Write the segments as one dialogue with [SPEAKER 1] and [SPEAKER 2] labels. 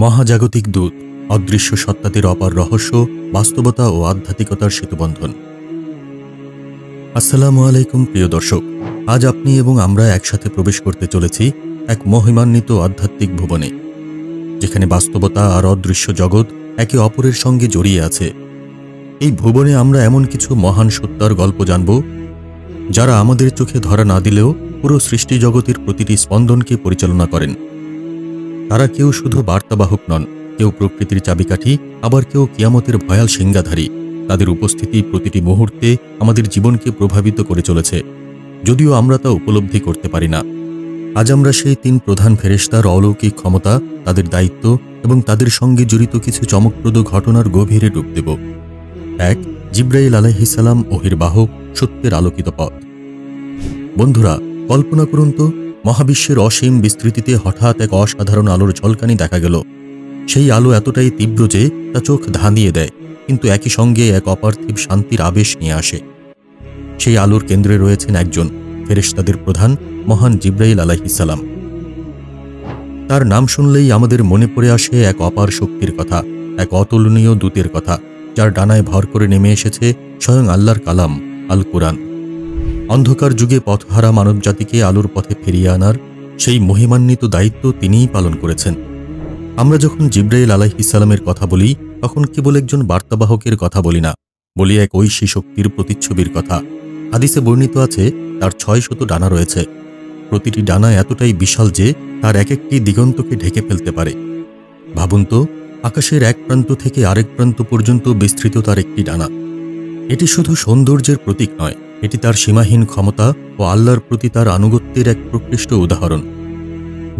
[SPEAKER 1] মহাজাগতিক দূত, অদৃশ্য সত্তাদের অপার রহস্য, বাস্তবতা ও আধ্যাত্মিকতার সেতুবন্ধন। আসসালামু আলাইকুম প্রিয় দর্শক, আজ আপনি এবং আমরা একসাথে প্রবেশ করতে চলেছি এক মহিমান্বিত আধ্যাত্মিক ভুবনে, যেখানে বাস্তবতা আর অদৃশ্য জগৎ একে অপরের সঙ্গে জড়িয়ে আছে। এই ভুবনে আমরা এমন কিছু মহান সত্তার গল্প জানব, যারা আমাদের চোখে ধরা না দিলেও পুরো সৃষ্টি জগতের প্রতিটি স্পন্দনকে পরিচালনা করেন। তারা কেউ শুধু বার্তাবাহক নন, কেউ প্রকৃতির চাবিকাঠি, আবার কেউ কিয়ামতের ভয়াল সিংহাধারী। তাদের উপস্থিতি প্রতিটি মুহূর্তে আমাদের জীবনকে প্রভাবিত করে চলেছে, যদিও আমরা তা উপলব্ধি করতে পারি না। আজ আমরা সেই তিন প্রধান ফেরেশতার অলৌকিক ক্ষমতা, তাদের দায়িত্ব এবং তাদের সঙ্গে জড়িত কিছু চমকপ্রদ ঘটনার গভীরে ডুব দেব। ১. জিব্রাইল আলাইহিস সালাম, ওহীর বাহক, সত্যের আলোকিত পথ। বন্ধুরা, কল্পনা করুন তো, মহাবিশ্বের অসীম বিস্তৃতিতে হঠাৎ এক অসাধারণ আলোর ঝলকানি দেখা গেল। সেই আলো এতটাই তীব্র যে তা চোখ ধাঁধিয়ে দেয়, কিন্তু একই সঙ্গে এক অপার্থিব শান্তির আবেশ নিয়ে আসে। সেই আলোর কেন্দ্রে রয়েছেন একজন, ফেরেশতাদের প্রধান, মহান জিব্রাইল আলাইহিস সালাম। তার নাম শুনলেই আমাদের মনে পড়ে আসে এক অপার শক্তির কথা, এক অতুলনীয় দূতের কথা, যার ডানায় ভর করে নেমে এসেছে স্বয়ং আল্লাহর কালাম আল কুরআন। অন্ধকার যুগে পথহারা মানবজাতিকে আলোর পথে ফিরিয়ে আনার সেই মহিমান্বিত দায়িত্ব তিনিই পালন করেছেন। আমরা যখন জিব্রাইল আলাইহিস সালামের কথা বলি, তখন কেবল একজন বার্তাবাহকের কথা বলি না, বলি এক ঐশী শক্তির প্রতিচ্ছবির কথা। হাদিসে বর্ণিত আছে তার ৬০০ ডানা রয়েছে। প্রতিটি ডানা এতটাই বিশাল যে তার এক একটি দিগন্তকে ঢেকে ফেলতে পারে। ভাবুন তো, আকাশের এক প্রান্ত থেকে আরেক প্রান্ত পর্যন্ত বিস্তৃত তার একটি ডানা। এটি শুধু সৌন্দর্যের প্রতীক নয়, এটি তার সীমাহীন ক্ষমতা ও আল্লাহর প্রতি তার আনুগত্যের এক প্রকৃষ্ট উদাহরণ।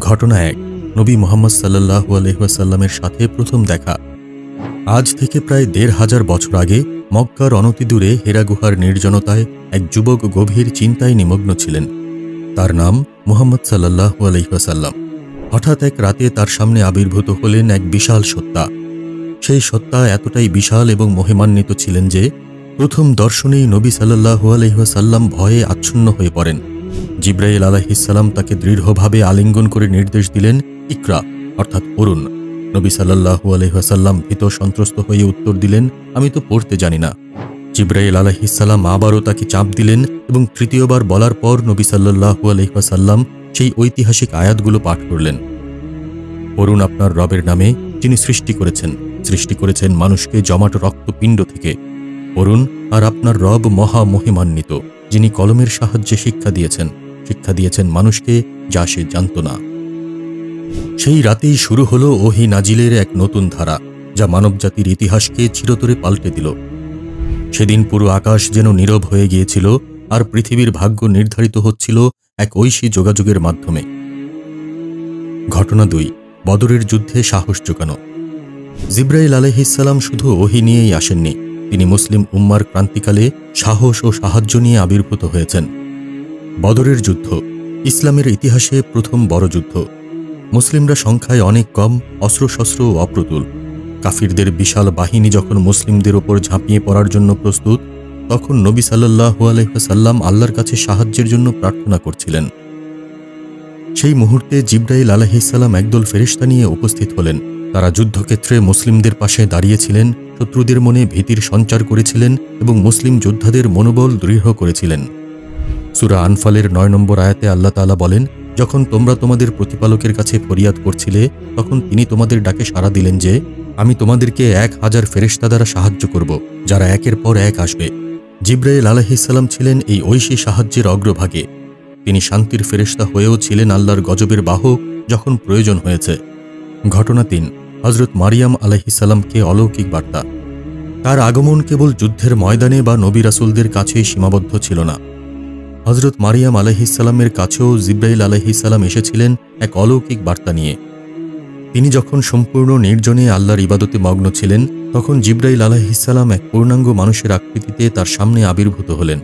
[SPEAKER 1] ঘটনা ১. নবী মুহাম্মদ সাল্লাল্লাহু আলাইহি ওয়াসাল্লামের সাথে প্রথম দেখা। আজ থেকে প্রায় ১৫০০ বছর আগে মক্কার অনতিদূরে হেরা গুহার নির্জনতায় এক যুবক গভীর চিন্তায় নিমগ্ন ছিলেন। তার নাম মুহাম্মদ সাল্লাল্লাহু আলাইহি ওয়াসাল্লাম। হঠাৎ এক রাতে তার সামনে আবির্ভূত হলেন এক বিশাল সত্তা। সেই সত্তা এতটাই বিশাল এবং মহিমান্বিত ছিলেন যে প্রথম দর্শনেই নবী সাল্লাল্লাহু আলাইহি ওয়াসাল্লাম ভয়ে আচ্ছন্ন হয়ে পড়েন। জিব্রাইল আলাইহিস সালাম তাকে দৃঢ়ভাবে আলিঙ্গন করে নির্দেশ দিলেন, ইকরা, অর্থাৎ পড়ুন। নবী সাল্লাল্লাহু আলাইহি ওয়াসাল্লাম ভীত সন্ত্রস্ত হয়ে উত্তর দিলেন, আমি তো পড়তে জানি না। জিব্রাইল আলাইহিস সালাম আবারও তাকে চাপ দিলেন এবং তৃতীয়বার বলার পর নবী সাল্লাল্লাহু আলাইহি ওয়াসাল্লাম সেই ঐতিহাসিক আয়াতগুলো পাঠ করলেন। পড়ুন আপনার রবের নামে, যিনি সৃষ্টি করেছেন মানুষকে জমাট রক্তপিণ্ড থেকে। পড়ুন, আর আপনার রব মহা মহিমান্বিত, যিনি কলমের সাহায্যে শিক্ষা দিয়েছেন মানুষকে, যা সে জানত না। সেই রাতেই শুরু হলো ওহী নাজিলের এক নতুন ধারা, যা মানবজাতির ইতিহাসকে চিরতরে পাল্টে দিল। সেদিন পুরো আকাশ যেন নীরব হয়ে গিয়েছিল, আর পৃথিবীর ভাগ্য নির্ধারিত হচ্ছিল এক ঐশী যোগাযোগের মাধ্যমে। ঘটনা ২. বদরের যুদ্ধে সাহস জোগানো। জিব্রাইল আলাইহিস সালাম শুধু ওহী নিয়েই আসেননি, তিনি মুসলিম উম্মার ক্রান্তিকালে সাহস ও সাহায্য নিয়ে আবির্ভূত হয়েছেন। বদরের যুদ্ধ ইসলামের ইতিহাসে প্রথম বড় যুদ্ধ। মুসলিমরা সংখ্যায় অনেক কম, অস্ত্রশস্ত্র ও অপ্রতুল। কাফিরদের বিশাল বাহিনী যখন মুসলিমদের ওপর ঝাঁপিয়ে পড়ার জন্য প্রস্তুত, তখন নবী সাল্লাল্লাহু আলাইহি ওয়াসাল্লাম আল্লাহর কাছে সাহায্যের জন্য প্রার্থনা করছিলেন। সেই মুহূর্তে জিব্রাইল আলাইহিস সালাম একদল ফেরেশতা নিয়ে উপস্থিত হলেন। তারা যুদ্ধক্ষেত্রে মুসলিমদের পাশে দাঁড়িয়েছিলেন, শত্রুদের মনে ভীতির সঞ্চার করেছিলেন এবং মুসলিম যোদ্ধাদের মনোবল দৃঢ় করেছিলেন। সূরা আনফালের ৯ নম্বর আয়াতে আল্লাহ তাআলা বলেন, যখন তোমরা তোমাদের প্রতিপালকের কাছে ফরিয়াদ করছিলে, তখন তিনি তোমাদের ডাকে সাড়া দিলেন যে, আমি তোমাদেরকে ১,০০০ ফেরেশতা দ্বারা সাহায্য করব, যারা একের পর এক আসবে। জিব্রাইল আলাইহিস সালাম ছিলেন এই ঐশী সাহায্যের অগ্রভাগে। তিনি শান্তির ফেরেশতা হয়েও ছিলেন আল্লাহর গজবের বাহক যখন প্রয়োজন হয়েছে। ঘটনা ৩. হযরত মারিয়াম আলাইহিস সালামকে অলৌকিক বার্তা। তার আগমন কেবল যুদ্ধের ময়দানে বা নবী রাসূলদের কাছেই সীমাবদ্ধ ছিল না। হযরত মারিয়াম আলাইহিস সালামের কাছেও জিব্রাইল আলাইহিস সালাম এসেছিলেন এক অলৌকিক বার্তা নিয়ে। তিনি যখন সম্পূর্ণ নির্জনে আল্লাহর ইবাদতে মগ্ন ছিলেন, তখন জিব্রাইল আলাইহিস সালাম এক পূর্ণাঙ্গ মানুষের আকৃতিতে তার সামনে আবির্ভূত হলেন।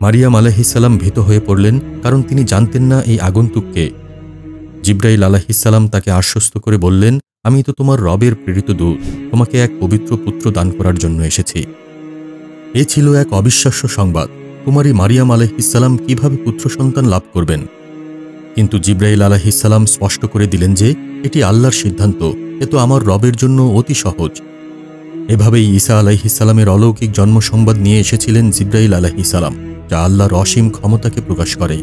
[SPEAKER 1] মারিয়াম আলাইহিস সালাম ভীত হয়ে পড়লেন, কারণ তিনি জানতেন না এই আগন্তুক কে। জিব্রাইল আলাইহিস সালাম তাকে আশ্বস্ত করে বললেন, আমি তো তোমার রবের প্রেরিত দূত, তোমাকে এক পবিত্র পুত্র দান করার জন্য এসেছি। এ ছিল এক অবিশ্বাস্য সংবাদ। কুমারী মারিয়াম আলাইহিস সালাম কিভাবে পুত্র সন্তান লাভ করবেন? কিন্তু জিব্রাইল আলাইহিস সালাম স্পষ্ট করে দিলেন যে এটি আল্লাহর সিদ্ধান্ত, এ তো আমার রবের জন্য অতি সহজ। এভাবেই ঈসা আলাইহিসসালামের অলৌকিক জন্ম সংবাদ নিয়ে এসেছিলেন জিব্রাইল আলাইহিসসালাম, যা আল্লাহর অসীম ক্ষমতাকে প্রকাশ করে।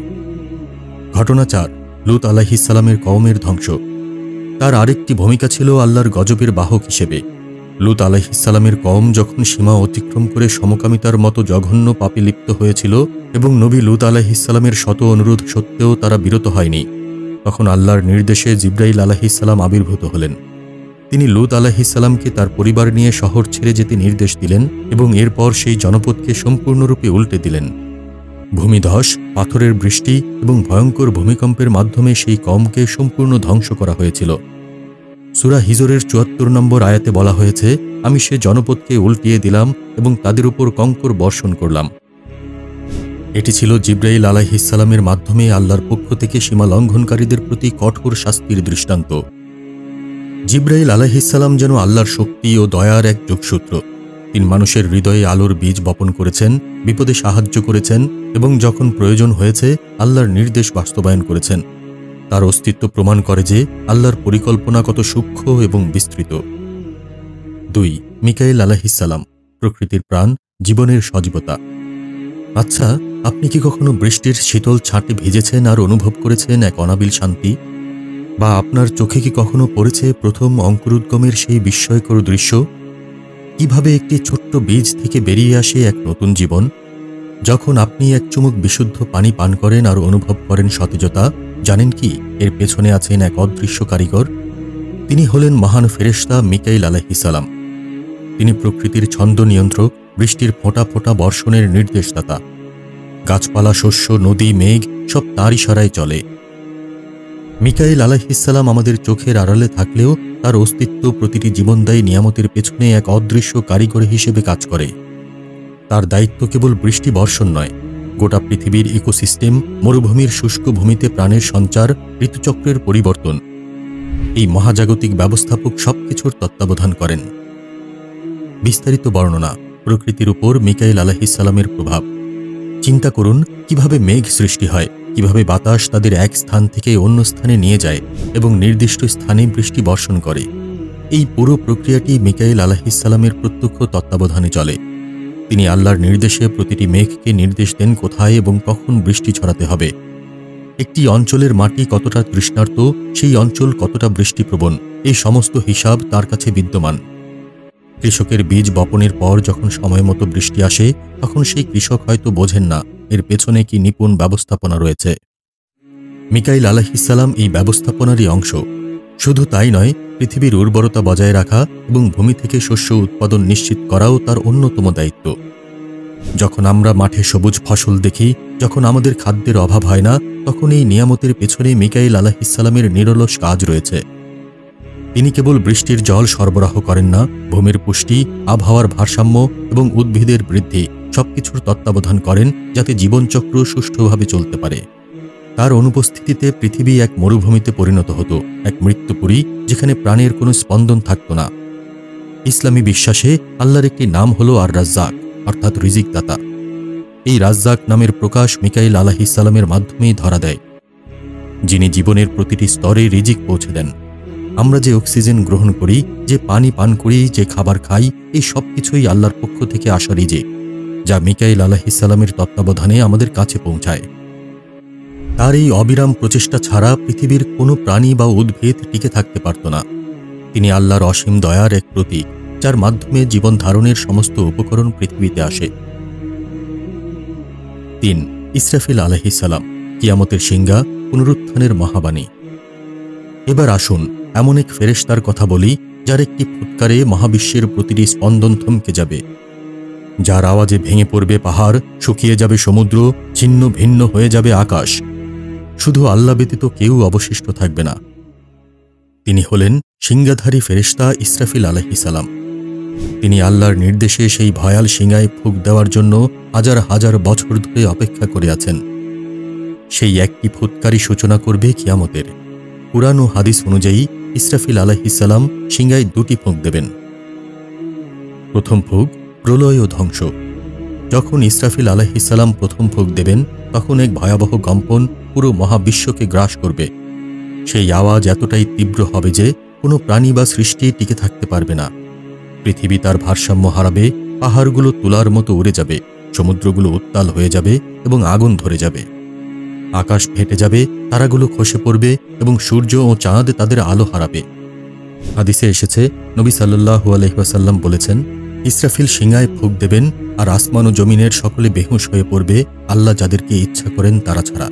[SPEAKER 1] ঘটনা 4, লূত আলাইহিসসালামের কওমের ধ্বংস। তার আরেকটি ভূমিকা ছিল আল্লাহর গজবের বাহক হিসেবে। লূত আলাইহিসসালামের কওম যখন সীমা অতিক্রম করে সমকামিতার মতো জঘন্য পাপে লিপ্ত হয়েছিল এবং নবী লূত আলাইহিসসালামের শত অনুরোধ সত্ত্বেও তারা বিরত হয়নি, তখন আল্লাহর নির্দেশে জিব্রাইল আলাইহিসসালাম আবির্ভূত হলেন। তিনি লূত আলাইহিসসালামকে তার পরিবার নিয়ে শহর ছেড়ে যেতে নির্দেশ দিলেন এবং এরপর সেই জনপদকে সম্পূর্ণরূপে উল্টে দিলেন। ভূমিধস, পাথরের বৃষ্টি এবং ভয়ঙ্কর ভূমিকম্পের মাধ্যমে সেই কওমকে সম্পূর্ণ ধ্বংস করা হয়েছিল। সূরা হিজরের ৭৪ নম্বর আয়াতে বলা হয়েছে, আমি সে জনপদকে উল্টিয়ে দিলাম এবং তাদের উপর কঙ্কর বর্ষণ করলাম। এটি ছিল জিব্রাইল আলাইহিসসালামের মাধ্যমে আল্লাহর পক্ষ থেকে সীমা লঙ্ঘনকারীদের প্রতি কঠোর শাস্তির দৃষ্টান্ত। জিব্রাইল আলাইহিসসালাম যেন আল্লাহর শক্তি ও দয়ার এক যোগসূত্র। তিনি মানুষের হৃদয়ে আলোর বীজ বপন করেছেন, বিপদে সাহায্য করেছেন এবং যখন প্রয়োজন হয়েছে আল্লাহর নির্দেশ বাস্তবায়ন করেছেন। তার অস্তিত্ব প্রমাণ করে যে আল্লাহর পরিকল্পনা কত সূক্ষ্ম এবং বিস্তৃত। 2, মিকাইল আলাইহিসসালাম, প্রকৃতির প্রাণ, জীবনের সজীবতা। আচ্ছা, আপনি কি কখনো বৃষ্টির শীতল ছাঁটে ভিজেছেন আর অনুভব করেছেন এক অনাবিল শান্তি? বা আপনার চোখে কি কখনো পড়েছে প্রথম অঙ্কুরোদ্গমের সেই বিস্ময়কর দৃশ্য? কিভাবে একটি ছোট্ট বীজ থেকে বেরিয়ে আসে এক নতুন জীবন? যখন আপনি এক চুমুক বিশুদ্ধ পানি পান করেন আর অনুভব করেন সতেজতা, জানেন কি এর পেছনে আছেন এক অদৃশ্য কারিগর? তিনি হলেন মহান ফেরেশতা মিকাইল আলাইহিসসালাম। তিনি প্রকৃতির ছন্দ নিয়ন্ত্রক, বৃষ্টির ফোঁটা ফোঁটা বর্ষণের নির্দেশদাতা। গাছপালা, শস্য, নদী, মেঘ সব তার ইশারায় চলে। মিকাইল আলাইহিসসালাম আমাদের চোখের আড়ালে থাকলেও তার অস্তিত্ব প্রতিটি জীবনদায়ী নিয়ামতের পেছনে এক অদৃশ্য কারিগর হিসেবে কাজ করে। তার দায়িত্ব কেবল বৃষ্টি বর্ষণ নয়, গোটা পৃথিবীর ইকোসিস্টেম, মরুভূমির শুষ্ক ভূমিতে প্রাণের সঞ্চার, ঋতুচক্রের পরিবর্তন। এই মহাজাগতিক ব্যবস্থাপক সবকিছুর তত্ত্বাবধান করেন। বিস্তারিত বর্ণনা, প্রকৃতির উপর মিকাইল আলাইহিসসালামের প্রভাব। চিন্তা করুন কিভাবে মেঘ সৃষ্টি হয়, কিভাবে বাতাস তাদের এক স্থান থেকে অন্য স্থানে নিয়ে যায় এবং নির্দিষ্ট স্থানে বৃষ্টি বর্ষণ করে। এই পুরো প্রক্রিয়াটি মিকাইল আলাইহিসসালামের প্রত্যক্ষ তত্ত্বাবধানে চলে। তিনি আল্লাহর নির্দেশে প্রতিটি মেঘকে নির্দেশ দেন কোথায় এবং কখন বৃষ্টি ছড়াতে হবে। একটি অঞ্চলের মাটি কতটা তৃষ্ণার্ত, সেই অঞ্চল কতটা বৃষ্টিপ্রবণ, এই সমস্ত হিসাব তার কাছে বিদ্যমান। কৃষকের বীজ বপনের পর যখন সময়মতো বৃষ্টি আসে, তখন সেই কৃষক হয়তো বোঝেন না এর পেছনে কি নিপুণ ব্যবস্থাপনা রয়েছে। মিকাইল আলাইহিসসালাম এই ব্যবস্থাপনারই অংশ। শুধু তাই নয়, পৃথিবীর উর্বরতা বজায় রাখা এবং ভূমি থেকে শস্য উৎপাদন নিশ্চিত করাও তার অন্যতম দায়িত্ব। যখন আমরা মাঠে সবুজ ফসল দেখি, যখন আমাদের খাদ্যের অভাব হয় না, তখন এই নিয়ামতের পেছনে মিকাইল আলাইহিসসালামের নিরলস কাজ রয়েছে। তিনি কেবল বৃষ্টির জল সরবরাহ করেন না, ভূমির পুষ্টি, আবহাওয়ার ভারসাম্য এবং উদ্ভিদের বৃদ্ধি সবকিছুর তত্ত্বাবধান করেন যাতে জীবনচক্র সুষ্ঠুভাবে চলতে পারে। তার অনুপস্থিতিতে পৃথিবী এক মরুভূমিতে পরিণত হতো, এক মৃত্যুপুরী যেখানে প্রাণের কোনো স্পন্দন থাকত না। ইসলামী বিশ্বাসে আল্লাহর একটি নাম হল আর রাজ্জাক, অর্থাৎ রিজিক দাতা। এই রাজ্জাক নামের প্রকাশ মিকাইল আলাইহিসসালামের মাধ্যমেই ধরা দেয়, যিনি জীবনের প্রতিটি স্তরে রিজিক পৌঁছে দেন। আমরা যে অক্সিজেন গ্রহণ করি, যে পানি পান করি, যে খাবার খাই, এই সব কিছুই আল্লাহর পক্ষ থেকে আসা রিজিক, যা মিকাইল আলাইহিসসালামের তত্ত্বাবধানে আমাদের কাছে পৌঁছায়। তার এই অবিরাম প্রচেষ্টা ছাড়া পৃথিবীর কোনো প্রাণী বা উদ্ভিদ টিকে থাকতে পারত না। তিনি আল্লাহর অসীম দয়ার এক প্রতীক, যার মাধ্যমে জীবন ধারণের সমস্ত উপকরণ পৃথিবীতে আসে। 3, ইসরাফিল আলাইহিসসালাম, কিয়ামতের সিংহা, পুনরুত্থানের মহাবাণী। এবার আসুন এমন এক ফেরেশতার কথা বলি, যার একটি ফুৎকারে মহাবিশ্বের প্রতিটি স্পন্দন থমকে যাবে, যার আওয়াজে ভেঙে পড়বে পাহাড়, শুকিয়ে যাবে সমুদ্র, ছিন্ন ভিন্ন হয়ে যাবে আকাশ। শুধু আল্লাহ ব্যতীত কেউ অবশিষ্ট থাকবে না। তিনি হলেন সিংহাধারী ফেরেশতা ইসরাফিল আলাইহিসসালাম। তিনি আল্লাহর নির্দেশে সেই ভয়াল সিংহায় ফুঁক দেওয়ার জন্য হাজার হাজার বছর ধরে অপেক্ষা করে আছেন। সেই একটি ফুৎকারই সূচনা করবে কিয়ামতের। কুরআন ও হাদিস অনুযায়ী ইসরাফিল আলাইহিসসালাম সিংহায় 2টি ফুঁক দেবেন। প্রথম ফুঁক, প্রলয় ও ধ্বংস। যখন ইসরাফিল আলাইহিসসালাম প্রথম ফুঁক দেবেন, তখন এক ভয়াবহ কম্পন পুরো মহাবিশ্বকে গ্রাস করবে। সেই আওয়াজ এতটাই তীব্র হবে যে কোনো প্রাণী বা সৃষ্টি টিকে থাকতে পারবে না। পৃথিবী তার ভারসাম্য হারাবে, পাহাড়গুলো তুলার মতো উড়ে যাবে, সমুদ্রগুলো উত্তাল হয়ে যাবে এবং আগুন ধরে যাবে। আকাশ ফেটে যাবে, তারাগুলো খসে পড়বে এবং সূর্য ও চাঁদ তাদের আলো হারাবে। হাদিসে এসেছে, নবী সাল্লাল্লাহু আলাইহি ওয়াসাল্লাম বলেছেন, ইসরাফিল শিঙায় ফুঁক দেবেন আর আসমান ও জমিনের সকলে বেহুঁশ হয়ে পড়বে, আল্লাহ যাদেরকে ইচ্ছা করেন তারা ছাড়া।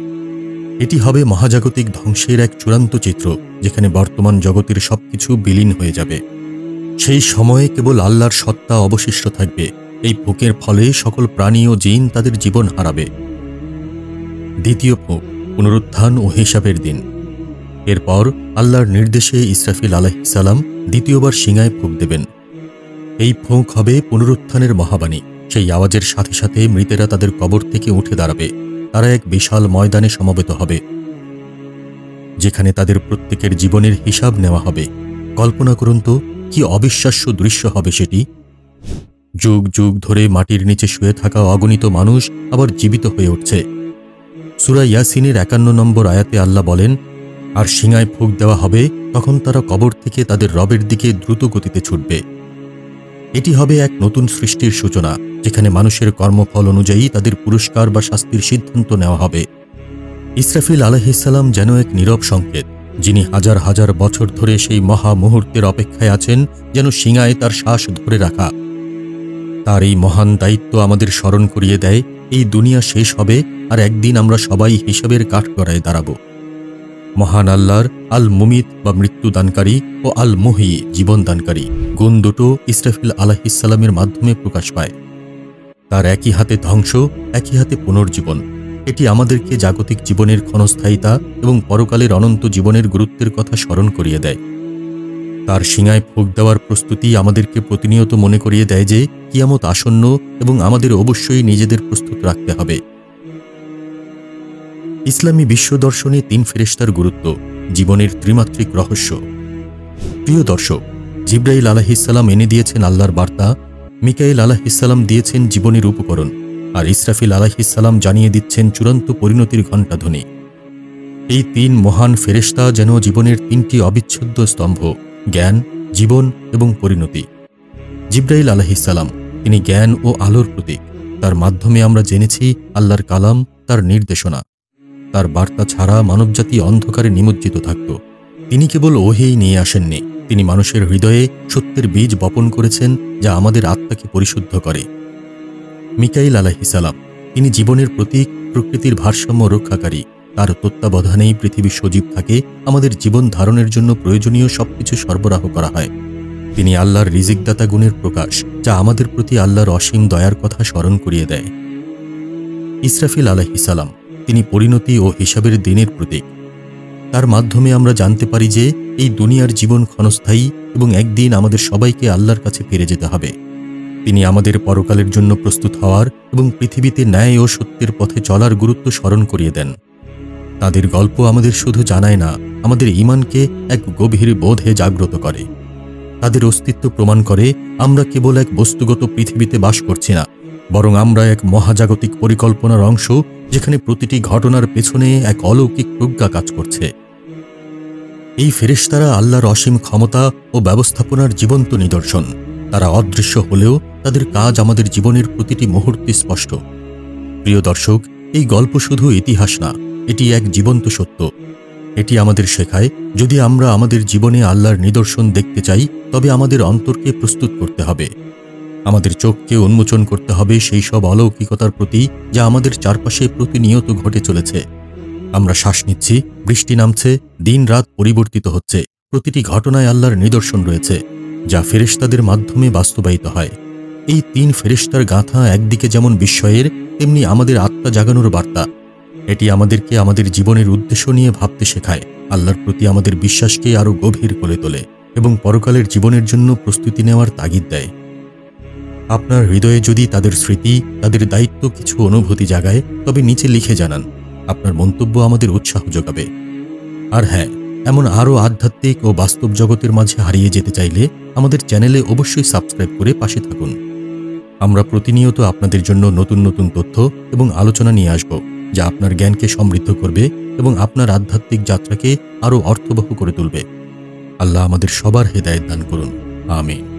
[SPEAKER 1] এটি হবে মহাজাগতিক ধ্বংসের এক চূড়ান্ত চিত্র, যেখানে বর্তমান জগতের সবকিছু বিলীন হয়ে যাবে। সেই সময়ে কেবল আল্লাহর সত্তা অবশিষ্ট থাকবে। এই ফুঁকের ফলে সকল প্রাণী ও জিন তাদের জীবন হারাবে। দ্বিতীয় ফুঁক, পুনরুত্থান ও হিসাবের দিন। এরপর আল্লাহর নির্দেশে ইসরাফিল আলাইহিস সালাম দ্বিতীয়বার শিঙায় ফুঁক দেবেন। এই ফুঁক হবে পুনরুত্থানের মহাবাণী। সেই আওয়াজের সাথে সাথে মৃতেরা তাদের কবর থেকে উঠে দাঁড়াবে। তারা এক বিশাল ময়দানে সমবেত হবে, যেখানে তাদের প্রত্যেকের জীবনের হিসাব নেওয়া হবে। কল্পনা করুন তো, কি অবিশ্বাস্য দৃশ্য হবে সেটি। যুগ যুগ ধরে মাটির নিচে শুয়ে থাকা অগণিত মানুষ আবার জীবিত হয়ে উঠছে। সূরা ইয়াসিনের 51 নম্বর আয়াতে আল্লাহ বলেন, আর শিঙায় ফুঁক দেওয়া হবে, তখন তারা কবর থেকে তাদের রবের দিকে দ্রুত গতিতে ছুটবে। এটি হবে এক নতুন সৃষ্টির সূচনা, যেখানে মানুষের কর্মফল অনুযায়ী তাদের পুরস্কার বা শাস্তির সিদ্ধান্ত নেওয়া হবে। ইসরাফিল আলাইহিস সালাম যেন এক নীরব সংকেত, যিনি হাজার হাজার বছর ধরে সেই মহা মুহূর্তের অপেক্ষায় আছেন, যেন শিঙায় তার শ্বাস ধরে রাখা। তার এই মহান দায়িত্ব আমাদের স্মরণ করিয়ে দেয়, এই দুনিয়া শেষ হবে আর একদিন আমরা সবাই হিসাবের কাঠগড়ায় দাঁড়াব। মহান আল্লাহর আল মুমিত বা মৃত্যুদানকারী ও আল মুহি জীবনদানকারী গুণ দুটো ইসরাফিল আলাইহিস সালামের মাধ্যমে প্রকাশ পায়। তার একই হাতে ধ্বংস, একই হাতে পুনর্জীবন। এটি আমাদেরকে জাগতিক জীবনের ক্ষণস্থায়িতা এবং পরকালের অনন্ত জীবনের গুরুত্বের কথা স্মরণ করিয়ে দেয়। তার শিঙায় ফুঁক দেওয়ার প্রস্তুতি আমাদেরকে প্রতিনিয়ত মনে করিয়ে দেয় যে কিয়ামত আসন্ন এবং আমাদের অবশ্যই নিজেদের প্রস্তুত রাখতে হবে। ইসলামী বিশ্বদর্শনে 3 ফেরেশতার গুরুত্ব, জীবনের ত্রিমাত্রিক রহস্য। প্রিয় দর্শক, জিবরাইল আলাইহিস সালাম এনে দিয়েছেন আল্লাহর বার্তা, মিকাইল আলাইহিস সালাম দিয়েছেন জীবনের উপকরণ, আর ইসরাফিল আলাইহিস সালাম জানিয়ে দিচ্ছেন চূড়ান্ত পরিণতির ঘণ্টাধ্বনি। এই 3 মহান ফেরেশতা যেন জীবনের 3টি অবিচ্ছেদ্য স্তম্ভ, জ্ঞান, জীবন এবং পরিণতি। জিবরাইল আলাইহিস সালাম, তিনি জ্ঞান ও আলোর প্রতীক। তার মাধ্যমে আমরা জেনেছি আল্লাহর কালাম, তার নির্দেশনা। তার বার্তা ছাড়া মানবজাতি অন্ধকারে নিমজ্জিত থাকত। তিনি কেবল ওহী নিয়ে আসেননি, তিনি মানুষের হৃদয়ে সত্যের বীজ বপন করেছেন, যা আমাদের আত্মাকে পরিশুদ্ধ করে। মিকাইল আলাইহিস সালাম, তিনি জীবনের প্রতীক, প্রকৃতির ভারসাম্য রক্ষাকারী। তার তত্ত্বাবধানেই পৃথিবী সজীব থাকে, আমাদের জীবন ধারণের জন্য প্রয়োজনীয় সবকিছু সরবরাহ করা হয়। তিনি আল্লাহর রিজিকদাতা গুণের প্রকাশ, যা আমাদের প্রতি আল্লাহর অসীম দয়ার কথা স্মরণ করিয়ে দেয়। ইসরাফিল আলাইহিস সালাম, তিনি পরিণতি ও হিসাবের দিনের প্রতীক। তার মাধ্যমে আমরা জানতে পারি যে এই দুনিয়ার জীবন ক্ষণস্থায়ী এবং একদিন আমাদের সবাইকে আল্লাহর কাছে ফিরে যেতে হবে। তিনি আমাদের পরকালের জন্য প্রস্তুত হওয়ার এবং পৃথিবীতে ন্যায় ও সত্যের পথে চলার গুরুত্ব স্মরণ করিয়ে দেন। তাদের গল্প আমাদের শুধু জানায় না, আমাদের ঈমানকে এক গভীর বোধে জাগ্রত করে। তাদের অস্তিত্ব প্রমাণ করে আমরা কেবল এক বস্তুগত পৃথিবীতে বাস করছি না, বরং আমরা এক মহাজাগতিক পরিকল্পনার অংশ, যেখানে প্রতিটি ঘটনার পেছনে এক অলৌকিক প্রজ্ঞা কাজ করছে। এই ফেরেশতারা আল্লাহর অসীম ক্ষমতা ও ব্যবস্থাপনার জীবন্ত নিদর্শন। তারা অদৃশ্য হলেও তাদের কাজ আমাদের জীবনের প্রতিটি মুহূর্তে স্পষ্ট। প্রিয় দর্শক, এই গল্প শুধু ইতিহাস না, এটি এক জীবন্ত সত্য। এটি আমাদের শেখায়, যদি আমরা আমাদের জীবনে আল্লাহর নিদর্শন দেখতে চাই, তবে আমাদের অন্তরকে প্রস্তুত করতে হবে। আমাদের চোখকে উন্মোচন করতে হবে সেই সব অলৌকিকতার প্রতি, যা আমাদের চারপাশে প্রতিনিয়ত ঘটে চলেছে। আমরা শ্বাস নিচ্ছি, বৃষ্টি নামছে, দিন রাত পরিবর্তিত হচ্ছে। প্রতিটি ঘটনায় আল্লাহর নিদর্শন রয়েছে, যা ফেরেশতাদের মাধ্যমে বাস্তবায়িত হয়। এই 3 ফেরেশতার গাঁথা একদিকে যেমন বিস্ময়ের, তেমনি আমাদের আত্মা জাগানোর বার্তা। এটি আমাদেরকে আমাদের জীবনের উদ্দেশ্য নিয়ে ভাবতে শেখায়, আল্লাহর প্রতি আমাদের বিশ্বাসকে আরও গভীর করে তোলে এবং পরকালের জীবনের জন্য প্রস্তুতি নেওয়ার তাগিদ দেয়। আপনার হৃদয়ে যদি তাদের স্মৃতি, তাদের দায়িত্ব, কিছু অনুভূতি জাগায়, তবে নিচে লিখে জানান। আপনার মন্তব্য আমাদের উৎসাহ যোগাবে। আর হ্যাঁ, এমন আরও আধ্যাত্মিক ও বাস্তব জগতের মাঝে হারিয়ে যেতে চাইলে আমাদের চ্যানেলে অবশ্যই সাবস্ক্রাইব করে পাশে থাকুন। আমরা প্রতিনিয়ত আপনাদের জন্য নতুন নতুন তথ্য এবং আলোচনা নিয়ে আসব, যা আপনার জ্ঞানকে সমৃদ্ধ করবে এবং আপনার আধ্যাত্মিক যাত্রাকে আরও অর্থবহ করে তুলবে। আল্লাহ আমাদের সবার হেদায়েত দান করুন। আমিন।